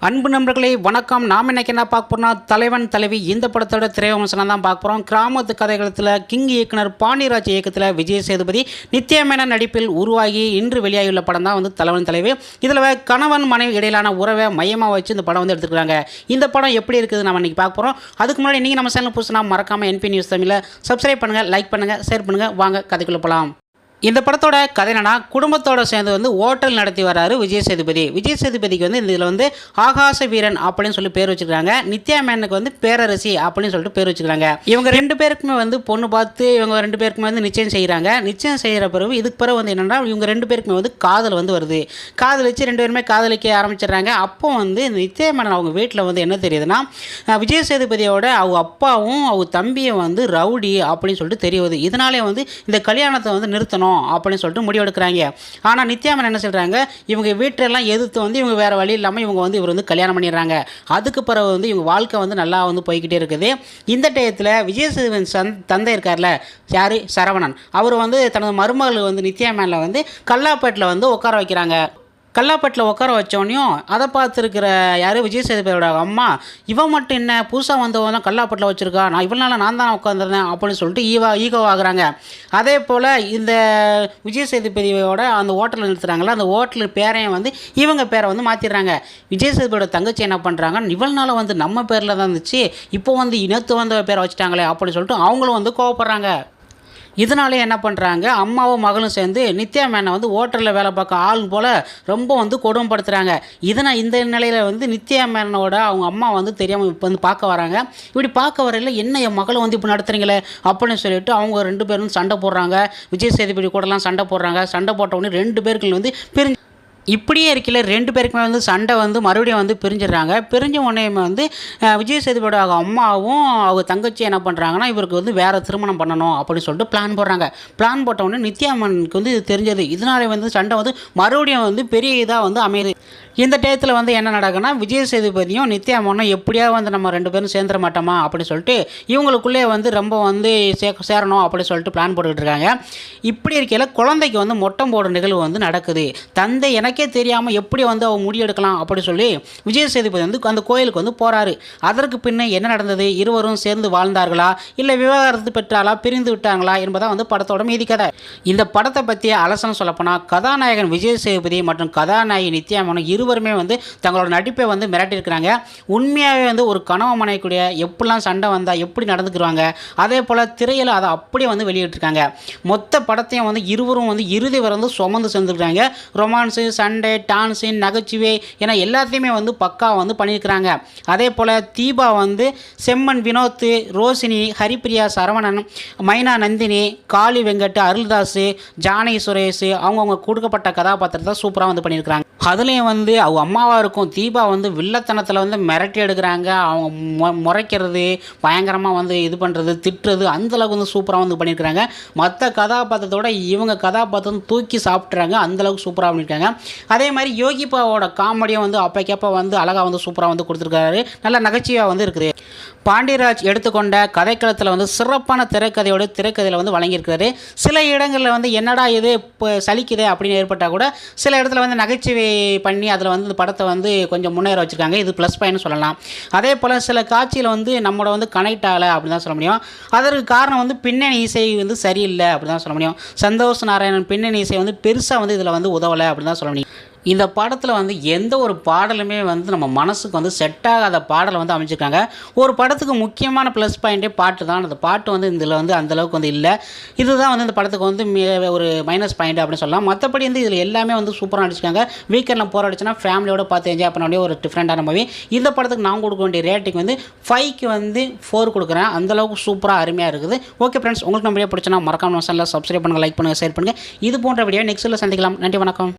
அன்பு நண்பர்களே வணக்கம். நாம் இன்னைக்கு என்ன பார்க்க போறோம்னா தலைவன் தலைவி இந்த படத்தோட திரைவிமர்சனம் தான் பார்க்க போகிறோம். கிராமத்து கதைகளத்தில் கிங் இயக்குனர் பாண்டியராஜ் இயக்கத்தில் விஜய் சேதுபதி நித்யா மேனன் நடிப்பில் உருவாகி இன்று வெளியாகியுள்ள படம் தான் தலைவன் தலைவி. இதில் கணவன் மனைவி இடையிலான உறவை மையமாக வச்சு இந்த படம் எடுத்துக்கிறாங்க. இந்த படம் எப்படி இருக்குது நம்ம இன்றைக்கி பார்க்க போகிறோம். அதுக்கு முன்னாடி நீங்கள் நம்ம சேனல் புதுசுனா மறக்காமல் என்பி நியூஸ் தமிழை சப்ஸ்கிரைப் பண்ணுங்கள், லைக் பண்ணுங்கள், ஷேர் பண்ணுங்கள். வாங்க கதைக்குள்ள போகலாம். இந்த படத்தோட கதை என்னன்னா, குடும்பத்தோட சேர்ந்து ஹோட்டல் நடத்தி வராரு விஜய் சேதுபதி. விஜய் சேதுபதிக்கு இதில் ஆகாச வீரன் அப்படின்னு சொல்லி பேர் வச்சுக்கிறாங்க. நித்யா மேனனுக்கு பேரரசி அப்படின்னு சொல்லிட்டு பேர் வச்சுக்கிறாங்க. இவங்க ரெண்டு பேருக்குமே பொண்ணு பார்த்து இவங்க ரெண்டு பேருக்குமே நிச்சயம் செய்கிறாங்க. நிச்சயம் செய்கிற பிறகு இதுக்கு பிறகு என்னன்னா, இவங்க ரெண்டு பேருக்குமே காதல் வருது. காதல் வச்சு ரெண்டு பேருமே காதலிக்க ஆரம்பிச்சிடுறாங்க. அப்போ நித்யா மேனன் அவங்க வீட்டில் என்ன தெரியுதுன்னா, விஜய் சேதுபதியோட அவங்க அப்பாவும் அவங்க தம்பியும் ரவுடி அப்படின்னு சொல்லிட்டு தெரியுது. இதனாலே இந்த கல்யாணத்தை நிறுத்தணும் அப்படின்னு சொல்லிட்டு முடிவெடுக்கிறாங்க. ஆனால் நித்யா மேனன் என்ன சொல்கிறாங்க, இவங்க வீட்டெல்லாம் எதிர்த்து இவங்க வேறு வழி இல்லாமல் இவங்க இவர் கல்யாணம் பண்ணிடுறாங்க. அதுக்கு பிறகு இவங்க வாழ்க்கை நல்லா போய்கிட்டே இருக்குது. இந்த டயத்தில் விஜய் சேதுபதி தந்தை இருக்கார்ல, யார் சரவணன், அவர் தனது மருமகள் நித்யா மேனில் கல்லாப்பேட்டில் உட்கார வைக்கிறாங்க. கல்லாப்பட்டில் உட்கார வச்சோடனையும் அதை பார்த்துருக்கிற யார் விஜய் சேதுபதியோட அம்மா, இவன் மட்டும் என்ன புதுசாக வந்தவன் தான் கல்லாப்பட்டில் வச்சுருக்கா, இவனால நான் தான் உட்காந்துருந்தேன் அப்படின்னு சொல்லிட்டு ஈகோ ஆகுறாங்க. அதே போல் இந்த விஜய் சேதுபதியோட அந்த ஹோட்டலில் நிறுத்துறாங்களா, அந்த ஹோட்டலு பேரையும் இவங்க பேரை மாற்றிடுறாங்க. விஜய் சேதுபதியோட தங்கச்சி என்ன பண்ணுறாங்க, இவனால நம்ம பேரில் தான் இருந்துச்சு, இப்போ இனத்து வந்த பேரை வச்சுட்டாங்களே அப்படின்னு சொல்லிட்டு அவங்களும் கோவப்படுறாங்க. இதனாலே என்ன பண்ணுறாங்க, அம்மாவும் மகளும் சேர்ந்து நித்யா மேனை ஹோட்டலில் வேலை பார்க்க ஆள் போல் ரொம்ப கொடுமைப்படுத்துகிறாங்க. இந்த நிலையில் நித்யா மேனனோட அவங்க அம்மா தெரியாமல் இப்போ பார்க்க வராங்க. இப்படி பார்க்க வரையில் என்ன என் மகளை இப்போ நடத்துகிறீங்களே அப்படின்னு சொல்லிட்டு அவங்க ரெண்டு பேரும் சண்டை போடுறாங்க. விஜய் சேதுபதி கூடலாம் சண்டை போடுறாங்க. சண்டை போட்ட உடனே ரெண்டு பேருக்கு பிரிஞ்சு இப்படியே இருக்கல, ரெண்டு பேருக்குமே சண்டை மறுபடியும் பிரிஞ்சிடுறாங்க. பிரிஞ்ச உடனே விஜய் சேதுபதியோட அவங்க அம்மாவும் அவங்க தங்கச்சி என்ன பண்ணுறாங்கன்னா, இவருக்கு வேறு திருமணம் பண்ணணும் அப்படின்னு சொல்லிட்டு பிளான் போடுறாங்க. பிளான் போட்ட உடனே நித்யா மேனனுக்கு இது தெரிஞ்சது. இதனால சண்டை மறுபடியும் பெரிய இதாக அமையுது. இந்த டயத்தில் என்ன நடக்குன்னா, விஜய் சேதுபதியும் நித்யா மேனனும் எப்படியா நம்ம ரெண்டு பேரும் சேர்ந்துட மாட்டோமா அப்படின்னு சொல்லிட்டு இவங்களுக்குள்ளே ரொம்ப சேரணும் அப்படின்னு சொல்லிட்டு பிளான் போட்டுக்கிட்டு இருக்காங்க. இப்படி இருக்கையில் குழந்தைக்கு மொட்டம் போடுற நிகழ்வு நடக்குது. தந்தை எனக்கே தெரியாமல் எப்படி அவன் முடியெடுக்கலாம் அப்படின்னு சொல்லி விஜய் சேதுபதி அந்த கோயிலுக்கு போகிறாரு. அதற்கு பின்ன என்ன நடந்தது, இருவரும் சேர்ந்து வாழ்ந்தார்களா இல்லை விவாகரத்து பெற்றாலா, பிரிந்து விட்டாங்களா என்பதான் படத்தோட மீதி கதை. இந்த படத்தை பற்றிய அலசனம் சொல்லப்போனால், கதாநாயகன் விஜய் சேதுபதி மற்றும் கதாநாயகி நித்யா மேனன் இருவருமே தங்களோட நடிப்பை மிரட்டியிருக்கிறாங்க. உண்மையாகவே ஒரு கனவு மனைக்கூடிய எப்படிலாம் சண்டை வந்தால் எப்படி நடந்துக்கிறாங்க, அதே போல் திரையில் அதை அப்படியே வெளியிட்டிருக்காங்க. மொத்த படத்தையும் இருவரும் இறுதி வரை சுமந்து சேர்ந்துருக்காங்க. ரொமான்ஸு, சண்டை, டான்ஸு, நகைச்சுவை என எல்லாத்தையுமே பக்கா பண்ணியிருக்கிறாங்க. அதே போல் தீபா செம்மன் வினோத், ரோஷினி, ஹரிப்பிரியா, சரவணன், மைனா நந்தினி, காளி வெங்கட், அருள்தாஸ், ஜானகி சுரேஷ் அவங்கவுங்க கொடுக்கப்பட்ட கதாபாத்திரத்தை சூப்பராக பண்ணியிருக்கிறாங்க. அதுலேயும் அவங்க அம்மாவாக இருக்கும் தீபா வில்லத்தனத்தில் மிரட்டி எடுக்கிறாங்க. அவங்க முறைக்கிறது, பயங்கரமாக இது பண்ணுறது, திட்டுறது, அந்தளவுக்கு சூப்பராக பண்ணியிருக்கிறாங்க. மற்ற கதாபாத்திரத்தோட இவங்க கதாபாத்திரம் தூக்கி சாப்பிட்றாங்க. அந்தளவுக்கு சூப்பராக பண்ணியிருக்காங்க. அதே மாதிரி யோகிபாவோட காமெடியும் அப்பைக்கப்போ அழகாக சூப்பராக கொடுத்துருக்காரு. நல்ல நகைச்சுவையாக இருக்குது. பாண்டியராஜ் எடுத்துக்கொண்ட கதைக்களத்தில் சிறப்பான திரைக்கதையில் வழங்கியிருக்கிறாரு. சில இடங்களில் என்னடா இது இப்போ சலிக்குதே அப்படின்னு ஏற்பட்டால் கூட சில இடத்துல நகைச்சுவை பண்ணி அதில் இந்த படத்தை கொஞ்சம் முன்னேற வச்சுருக்காங்க. இது ப்ளஸ் பாயிண்ட்னு சொல்லலாம். அதே போல் சில காட்சியில் நம்மளோட கனெக்ட் ஆகலை அப்படின்னு தான் சொல்ல முடியும். அதற்கு காரணம் பின்னணி இசை சரியில்லை அப்படின்னு தான் சொல்ல முடியும். சந்தோஷ் நாராயணன் பின்னணி இசை பெருசாக இதில் உதவலை அப்படின்னு தான் சொல்ல முடியும். இந்த படத்தில் எந்த ஒரு பாடலுமே நம்ம மனசுக்கு செட் ஆகாத பாடலை அமைச்சிருக்காங்க. ஒரு படத்துக்கு முக்கியமான ப்ளஸ் பாயிண்ட்டே பாட்டு தான். அந்த பாட்டு இதில் அந்தளவுக்கு இல்லை. இதுதான் இந்த படத்துக்கு ஒரு மைனஸ் பாயிண்ட் அப்படின்னு சொல்லலாம். மற்றபடி இதில் எல்லாமே சூப்பராக நடிச்சிருக்காங்க. வீக்கெண்டில் போகிற அடிச்சுன்னா ஃபேமிலியோட பார்த்து என்ஜாய் பண்ண வேண்டிய ஒரு டிஃப்ரெண்டான மூவி. இந்த படத்துக்கு நான் கொடுக்க வேண்டிய ரேட்டிங் 5க்கு 4 கொடுக்குறேன். அந்தளவுக்கு சூப்பராக அருமையாக இருக்குது. ஓகே ஃப்ரெண்ட்ஸ், உங்களுக்கு நம்ம வீடியோ பிடிச்சினா மறக்காம சேனலில் சப்ஸ்கிரைப் பண்ணுங்கள், லைக் பண்ணுங்கள், ஷேர் பண்ணுங்கள். இது போன்ற வீடியோ நெக்ஸ்ட்டில் சந்திக்கலாம். நன்றி, வணக்கம்.